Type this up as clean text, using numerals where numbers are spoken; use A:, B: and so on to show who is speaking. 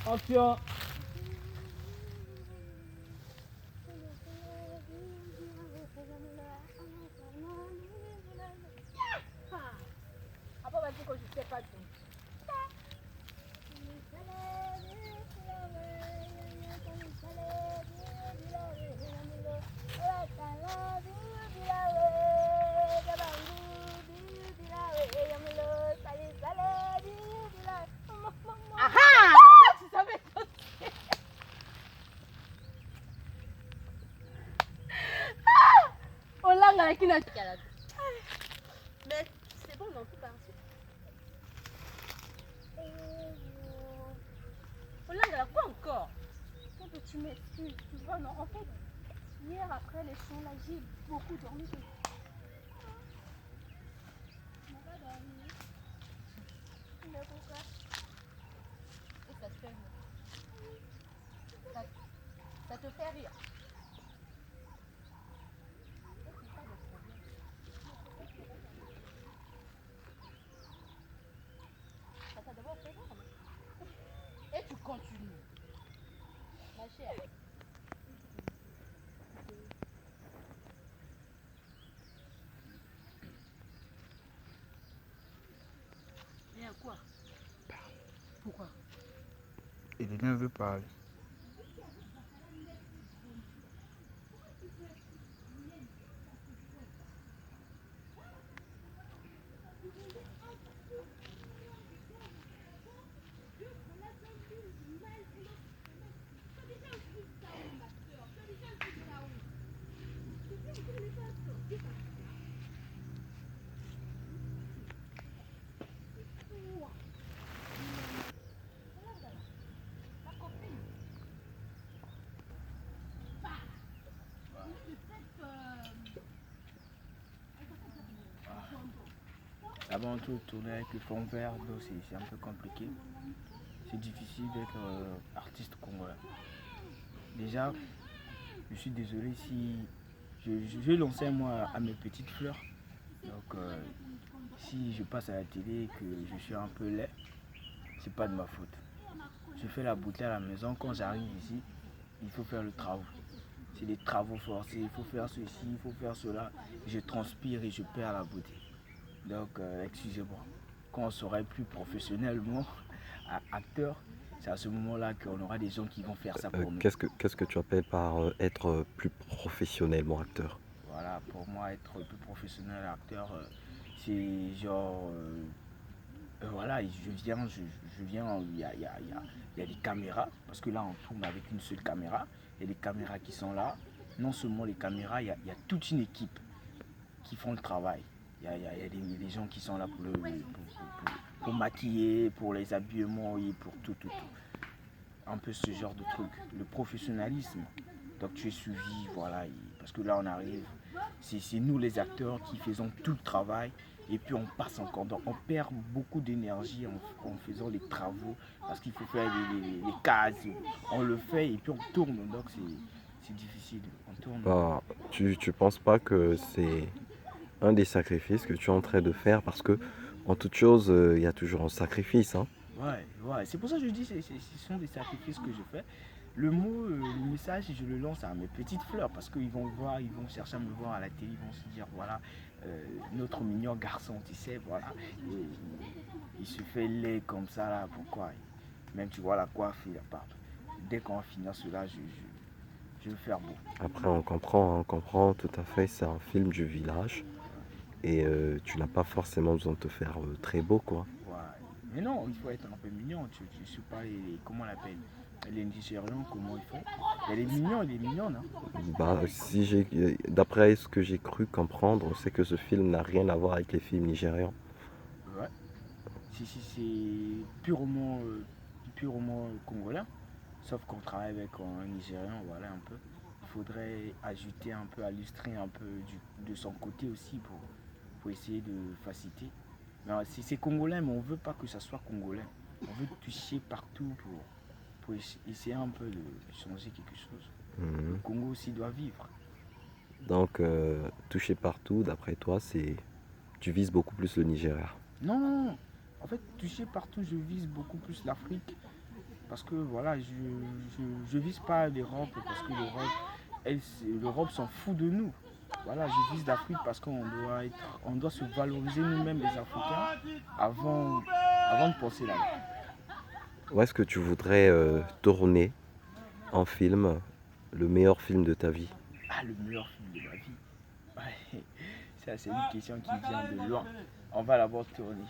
A: Attention. Après, on va dire que je ne sais pas tout. Mais c'est bon, on peut partir. On l'a quoi encore? Tu m'excuses, tu vois, non, en fait, hier après les chants là, j'ai beaucoup dormi. On n'a pas dormi. Mais pourquoi? Et ça te fait rire. Ça te fait rire. Ça t'a d'abord fait rire. Et tu continues. Ma chère. Et à quoi? Pourquoi?
B: Il ne veut parler. Avant tout, tourner avec le fond vert, c'est un peu compliqué. C'est difficile d'être artiste congolais. Déjà, je suis désolé si je lançais moi à mes petites fleurs. Donc, si je passe à la télé et que je suis un peu laid, c'est pas de ma faute. Je fais la beauté à la maison. Quand j'arrive ici, il faut faire le travail. C'est des travaux forcés. Il faut faire ceci, il faut faire cela. Je transpire et je perds la beauté. Donc, excusez-moi. Quand on serait plus professionnellement acteur, c'est à ce moment-là qu'on aura des gens qui vont faire ça pour nous.
C: Qu'est-ce que tu appelles par être plus professionnellement acteur?
B: Voilà, pour moi, être plus professionnel acteur, c'est genre... voilà, je viens, il y a des caméras, parce que là, on tourne avec une seule caméra. Il y a des caméras qui sont là. Non seulement les caméras, il y a toute une équipe qui font le travail. Il y a des gens qui sont là pour maquiller, pour les habillements et pour tout. Un peu ce genre de truc. Le professionnalisme. Donc tu es suivi, voilà. Parce que là on arrive, c'est nous les acteurs qui faisons tout le travail. Et puis on passe encore. Donc on perd beaucoup d'énergie en faisant les travaux. Parce qu'il faut faire les cases. On le fait et puis on tourne. Donc c'est difficile. On tourne.
C: Bah, tu penses pas que c'est un des sacrifices que tu es en train de faire? Parce que en toute chose, il y a toujours un sacrifice, hein.
B: Ouais. C'est pour ça que je dis que ce sont des sacrifices que je fais. Le mot, le message, je le lance à mes petites fleurs parce qu'ils vont voir, ils vont chercher à me voir à la télé, ils vont se dire voilà, notre mignon garçon, tu sais, voilà. Il se fait laid comme ça là, pourquoi? Même tu vois la coiffe, il a pas. Dès qu'on va finir cela, je veux faire beau.
C: Après, on comprend tout à fait, c'est un film du village. Et tu n'as pas forcément besoin de te faire très beau, quoi.
B: Ouais. Mais non, il faut être un peu mignon. Tu sais pas comment on l'appelle? Les Nigérians, comment ils font? Elle est mignonne, il est mignonne. Hein.
C: Bah, d'après ce que j'ai cru comprendre, c'est que ce film n'a rien à voir avec les films nigérians.
B: Ouais. C'est purement congolais. Sauf qu'on travaille avec un Nigérian, voilà un peu. Il faudrait ajouter un peu, illustrer un peu de son côté aussi pour essayer de faciliter. Mais c'est congolais, mais on ne veut pas que ça soit congolais. On veut toucher partout pour essayer un peu de changer quelque chose. Le Congo aussi doit vivre.
C: Donc, toucher partout, d'après toi, tu vises beaucoup plus le Nigeria.
B: Non. En fait, toucher partout, je vise beaucoup plus l'Afrique Parce que voilà, je vise pas l'Europe parce que l'Europe s'en fout de nous. Voilà, je vise l'Afrique parce on doit se valoriser nous-mêmes les Africains avant de penser là-bas.
C: Où est-ce que tu voudrais tourner en film le meilleur film de ta vie?
B: Ah, le meilleur film de ma vie. Ouais, ça, c'est une question qui vient de loin. On va d'abord tourner.